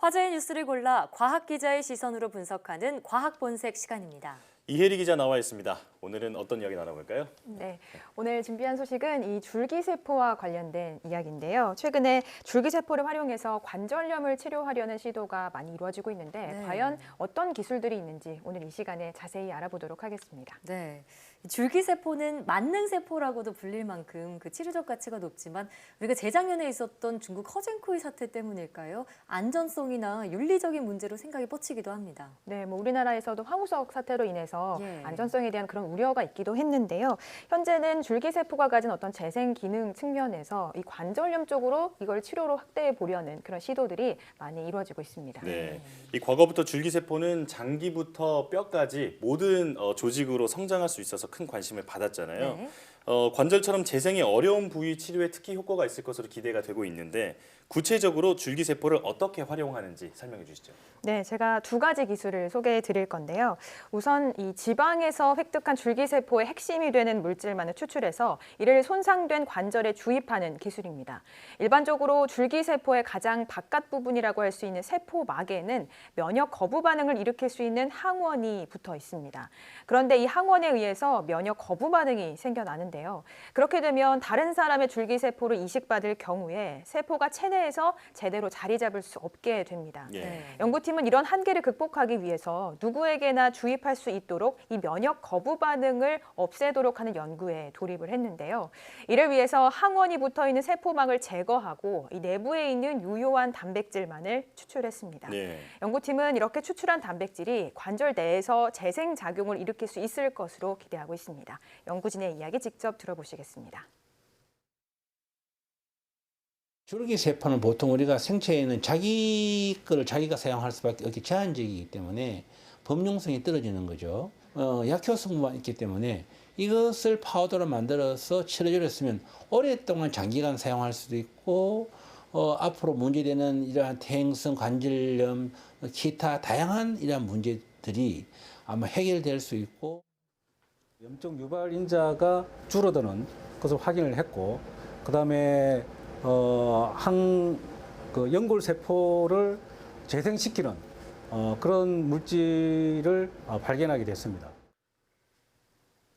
화제의 뉴스를 골라 과학 기자의 시선으로 분석하는 과학 본색 시간입니다. 이혜리 기자 나와 있습니다. 오늘은 어떤 이야기 나눠볼까요? 네, 오늘 준비한 소식은 이 줄기세포와 관련된 이야기인데요. 최근에 줄기세포를 활용해서 관절염을 치료하려는 시도가 많이 이루어지고 있는데 과연 어떤 기술들이 있는지 오늘 이 시간에 자세히 알아보도록 하겠습니다. 네, 줄기세포는 만능세포라고도 불릴 만큼 그 치료적 가치가 높지만 우리가 재작년에 있었던 중국 허쟁코이 사태 때문일까요? 안전성이나 윤리적인 문제로 생각이 뻗치기도 합니다. 네, 우리나라에서도 황우석 사태로 인해서 예. 안전성에 대한 그런 우려가 있기도 했는데요. 현재는 줄기세포가 가진 어떤 재생 기능 측면에서 이 관절염 쪽으로 이걸 치료로 확대해 보려는 그런 시도들이 많이 이루어지고 있습니다. 네, 이 과거부터 줄기세포는 장기부터 뼈까지 모든 조직으로 성장할 수 있어서 큰 관심을 받았잖아요. 네. 관절처럼 재생이 어려운 부위 치료에 특히 효과가 있을 것으로 기대가 되고 있는데 구체적으로 줄기세포를 어떻게 활용하는지 설명해 주시죠. 네, 제가 두 가지 기술을 소개해 드릴 건데요. 우선 이 지방에서 획득한 줄기세포의 핵심이 되는 물질만을 추출해서 이를 손상된 관절에 주입하는 기술입니다. 일반적으로 줄기세포의 가장 바깥 부분이라고 할 수 있는 세포막에는 면역 거부 반응을 일으킬 수 있는 항원이 붙어 있습니다. 그런데 이 항원에 의해서 면역 거부 반응이 생겨나는데요. 그렇게 되면 다른 사람의 줄기세포를 이식받을 경우에 세포가 체내에서 제대로 자리 잡을 수 없게 됩니다. 예. 연구팀은 이런 한계를 극복하기 위해서 누구에게나 주입할 수 있도록 이 면역 거부 반응을 없애도록 하는 연구에 돌입을 했는데요. 이를 위해서 항원이 붙어 있는 세포막을 제거하고 이 내부에 있는 유효한 단백질만을 추출했습니다. 네. 연구팀은 이렇게 추출한 단백질이 관절 내에서 재생 작용을 일으킬 수 있을 것으로 기대하고 있습니다. 연구진의 이야기 직접 들어보시겠습니다. 줄기세포는 보통 우리가 생체에 있는 자기 거를 자기가 사용할 수밖에 없기 제한적이기 때문에 범용성이 떨어지는 거죠. 약효 성분만 있기 때문에 이것을 파우더로 만들어서 치료제를 쓰면 오랫동안 장기간 사용할 수도 있고 앞으로 문제되는 이러한 퇴행성 관절염, 기타 다양한 이러한 문제들이 아마 해결될 수 있고 염증 유발 인자가 줄어드는 것을 확인을 했고 그다음에 연골 세포를 재생시키는 그런 물질을 발견하게 됐습니다.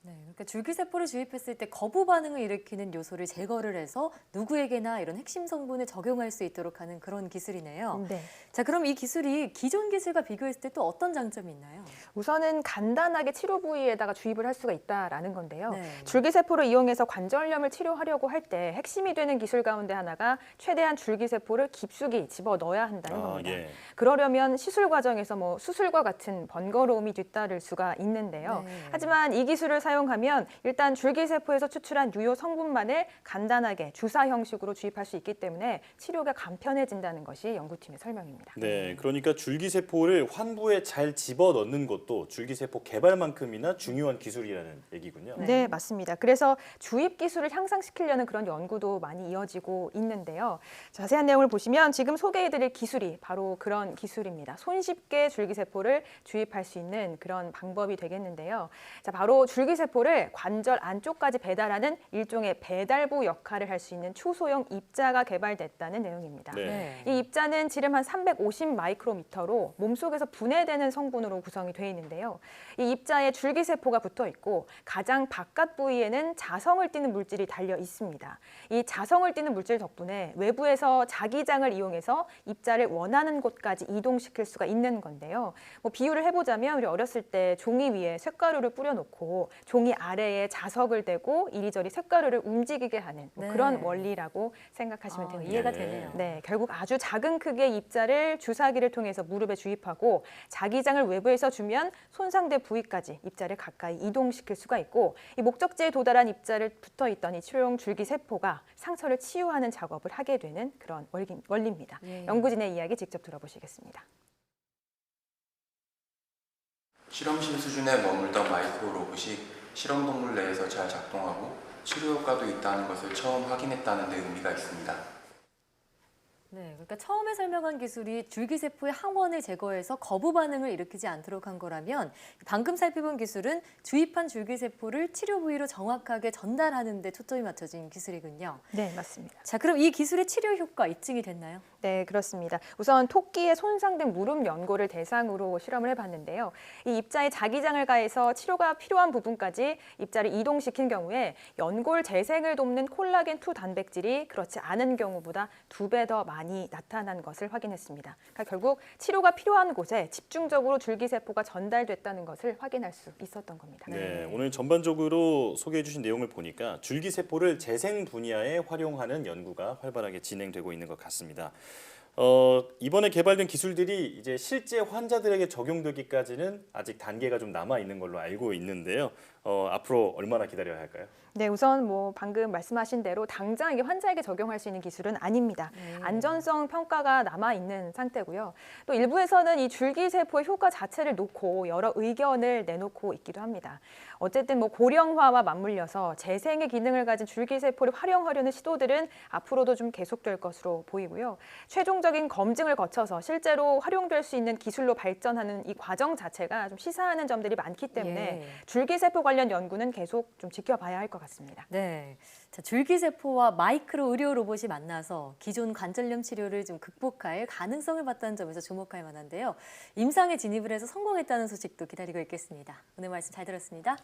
네, 그러니까 줄기세포를 주입했을 때 거부 반응을 일으키는 요소를 제거를 해서 누구에게나 이런 핵심 성분을 적용할 수 있도록 하는 그런 기술이네요. 네. 자, 그럼 이 기술이 기존 기술과 비교했을 때 또 어떤 장점이 있나요? 우선은 간단하게 치료 부위에다가 주입을 할 수가 있다라는 건데요. 네. 줄기세포를 이용해서 관절염을 치료하려고 할 때 핵심이 되는 기술 가운데 하나가 최대한 줄기세포를 깊숙이 집어넣어야 한다는 겁니다. 예. 그러려면 시술 과정에서 수술과 같은 번거로움이 뒤따를 수가 있는데요. 네. 하지만 이 기술을 사용하면 일단 줄기세포에서 추출한 유효 성분만을 간단하게 주사 형식으로 주입할 수 있기 때문에 치료가 간편해진다는 것이 연구팀의 설명입니다. 네, 그러니까 줄기세포를 환부에 잘 집어넣는 것도 줄기세포 개발만큼이나 중요한 기술이라는 얘기군요. 네, 맞습니다. 그래서 주입 기술을 향상시키려는 그런 연구도 많이 이어지고 있는데요. 자세한 내용을 보시면 지금 소개해드릴 기술이 바로 그런 기술입니다. 손쉽게 줄기세포를 주입할 수 있는 그런 방법이 되겠는데요. 자, 바로 줄기세포를 관절 안쪽까지 배달하는 일종의 배달부 역할을 할 수 있는 초소형 입자가 개발됐다는 내용입니다. 네. 이 입자는 지름 한 350 마이크로미터로 몸속에서 분해되는 성분으로 구성이 되어 있는데요. 이 입자에 줄기세포가 붙어 있고 가장 바깥 부위에는 자성을 띠는 물질이 달려 있습니다. 이 자성을 띠는 물질 덕분에 외부에서 자기장을 이용해서 입자를 원하는 곳까지 이동시킬 수가 있는 건데요. 비유를 해보자면 우리 어렸을 때 종이 위에 쇳가루를 뿌려놓고 종이 아래에 자석을 대고 이리저리 쇳가루를 움직이게 하는 네. 그런 원리라고 생각하시면 됩니다. 이해가 네. 되네요. 네, 결국 아주 작은 크기의 입자를 주사기를 통해서 무릎에 주입하고 자기장을 외부에서 주면 손상된 부위까지 입자를 가까이 이동시킬 수가 있고 이 목적지에 도달한 입자를 붙어있던 이 치료용 줄기세포가 상처를 치유하는 작업을 하게 되는 그런 원리입니다. 예. 연구진의 이야기 직접 들어보시겠습니다. 실험실 수준에 머물던 마이크로 로봇이 실험 동물 내에서 잘 작동하고 치료 효과도 있다는 것을 처음 확인했다는 데 의미가 있습니다. 네, 그러니까 처음에 설명한 기술이 줄기세포의 항원을 제거해서 거부 반응을 일으키지 않도록 한 거라면 방금 살펴본 기술은 주입한 줄기세포를 치료 부위로 정확하게 전달하는 데 초점이 맞춰진 기술이군요. 네, 맞습니다. 자, 그럼 이 기술의 치료 효과 입증이 됐나요? 네, 그렇습니다. 우선 토끼의 손상된 무릎 연골을 대상으로 실험을 해봤는데요. 이 입자에 자기장을 가해서 치료가 필요한 부분까지 입자를 이동시킨 경우에 연골 재생을 돕는 콜라겐2 단백질이 그렇지 않은 경우보다 2배 더 많이 나타난 것을 확인했습니다. 그러니까 결국 치료가 필요한 곳에 집중적으로 줄기세포가 전달됐다는 것을 확인할 수 있었던 겁니다. 네, 오늘 전반적으로 소개해 주신 내용을 보니까 줄기세포를 재생 분야에 활용하는 연구가 활발하게 진행되고 있는 것 같습니다. 이번에 개발된 기술들이 이제 실제 환자들에게 적용되기까지는 아직 단계가 좀 남아 있는 걸로 알고 있는데요. 앞으로 얼마나 기다려야 할까요? 네, 우선 방금 말씀하신 대로 당장 이게 환자에게 적용할 수 있는 기술은 아닙니다. 안전성 평가가 남아 있는 상태고요. 또 일부에서는 이 줄기세포의 효과 자체를 놓고 여러 의견을 내놓고 있기도 합니다. 어쨌든 고령화와 맞물려서 재생의 기능을 가진 줄기세포를 활용하려는 시도들은 앞으로도 좀 계속될 것으로 보이고요. 최종적인 검증을 거쳐서 실제로 활용될 수 있는 기술로 발전하는 이 과정 자체가 좀 시사하는 점들이 많기 때문에 줄기세포 관련 연구는 계속 좀 지켜봐야 할 것 같습니다. 네. 자, 줄기세포와 마이크로 의료 로봇이 만나서 기존 관절염 치료를 좀 극복할 가능성을 봤다는 점에서 주목할 만한데요. 임상에 진입을 해서 성공했다는 소식도 기다리고 있겠습니다. 오늘 말씀 잘 들었습니다.